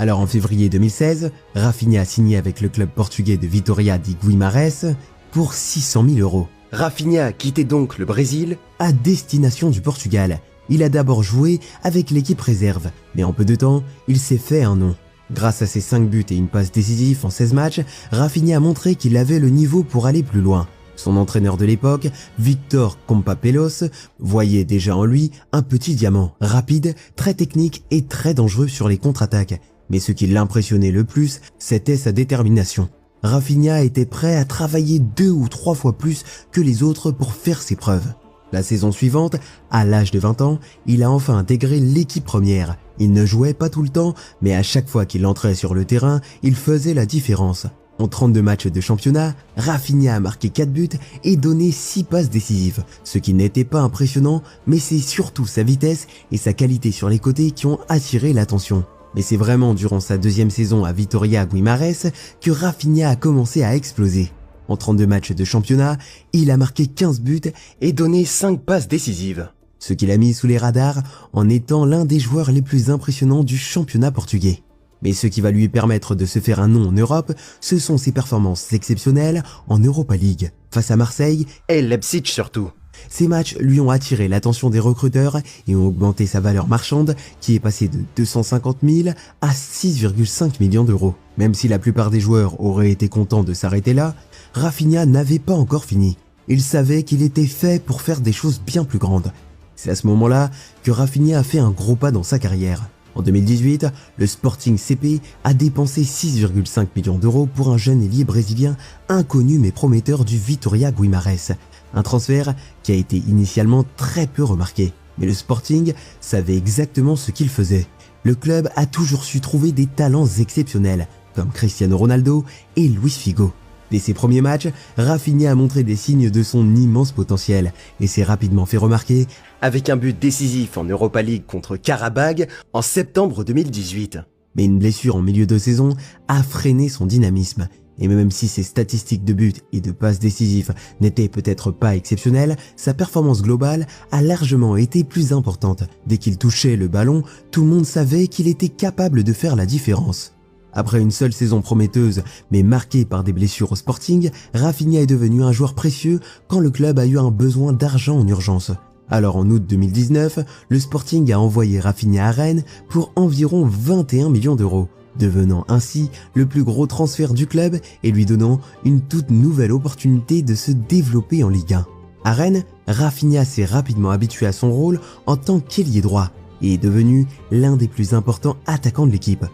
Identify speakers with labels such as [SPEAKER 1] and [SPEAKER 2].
[SPEAKER 1] Alors en février 2016, Rafinha a signé avec le club portugais de Vitória de Guimarães pour 600 000 €. Rafinha a quitté donc le Brésil à destination du Portugal. Il a d'abord joué avec l'équipe réserve, mais en peu de temps, il s'est fait un nom. Grâce à ses 5 buts et une passe décisive en 16 matchs, Rafinha a montré qu'il avait le niveau pour aller plus loin. Son entraîneur de l'époque, Victor Campos, voyait déjà en lui un petit diamant, rapide, très technique et très dangereux sur les contre-attaques. Mais ce qui l'impressionnait le plus, c'était sa détermination. Rafinha était prêt à travailler 2 ou 3 fois plus que les autres pour faire ses preuves. La saison suivante, à l'âge de 20 ans, il a enfin intégré l'équipe première. Il ne jouait pas tout le temps, mais à chaque fois qu'il entrait sur le terrain, il faisait la différence. En 32 matchs de championnat, Rafinha a marqué 4 buts et donné 6 passes décisives, ce qui n'était pas impressionnant, mais c'est surtout sa vitesse et sa qualité sur les côtés qui ont attiré l'attention. Mais c'est vraiment durant sa deuxième saison à Vitória Guimarães que Rafinha a commencé à exploser. En 32 matchs de championnat, il a marqué 15 buts et donné 5 passes décisives, ce qui l'a mis sous les radars en étant l'un des joueurs les plus impressionnants du championnat portugais. Mais ce qui va lui permettre de se faire un nom en Europe, ce sont ses performances exceptionnelles en Europa League, face à Marseille et Leipzig surtout. Ces matchs lui ont attiré l'attention des recruteurs et ont augmenté sa valeur marchande qui est passée de 250 000 à 6,5 millions d'euros. Même si la plupart des joueurs auraient été contents de s'arrêter là, Rafinha n'avait pas encore fini. Il savait qu'il était fait pour faire des choses bien plus grandes. C'est à ce moment-là que Rafinha a fait un gros pas dans sa carrière. En 2018, le Sporting CP a dépensé 6,5 millions d'euros pour un jeune ailier brésilien inconnu mais prometteur du Vitória Guimarães. Un transfert qui a été initialement très peu remarqué. Mais le Sporting savait exactement ce qu'il faisait. Le club a toujours su trouver des talents exceptionnels, comme Cristiano Ronaldo et Luis Figo. Dès ses premiers matchs, Rafinha a montré des signes de son immense potentiel et s'est rapidement fait remarquer avec un but décisif en Europa League contre Qarabag en septembre 2018. Mais une blessure en milieu de saison a freiné son dynamisme. Et même si ses statistiques de buts et de passes décisives n'étaient peut-être pas exceptionnelles, sa performance globale a largement été plus importante. Dès qu'il touchait le ballon, tout le monde savait qu'il était capable de faire la différence. Après une seule saison prometteuse, mais marquée par des blessures au Sporting, Rafinha est devenu un joueur précieux quand le club a eu un besoin d'argent en urgence. Alors en août 2019, le Sporting a envoyé Rafinha à Rennes pour environ 21 millions d'euros, devenant ainsi le plus gros transfert du club et lui donnant une toute nouvelle opportunité de se développer en Ligue 1. À Rennes, Rafinha s'est rapidement habitué à son rôle en tant qu'ailier droit et est devenu l'un des plus importants attaquants de l'équipe.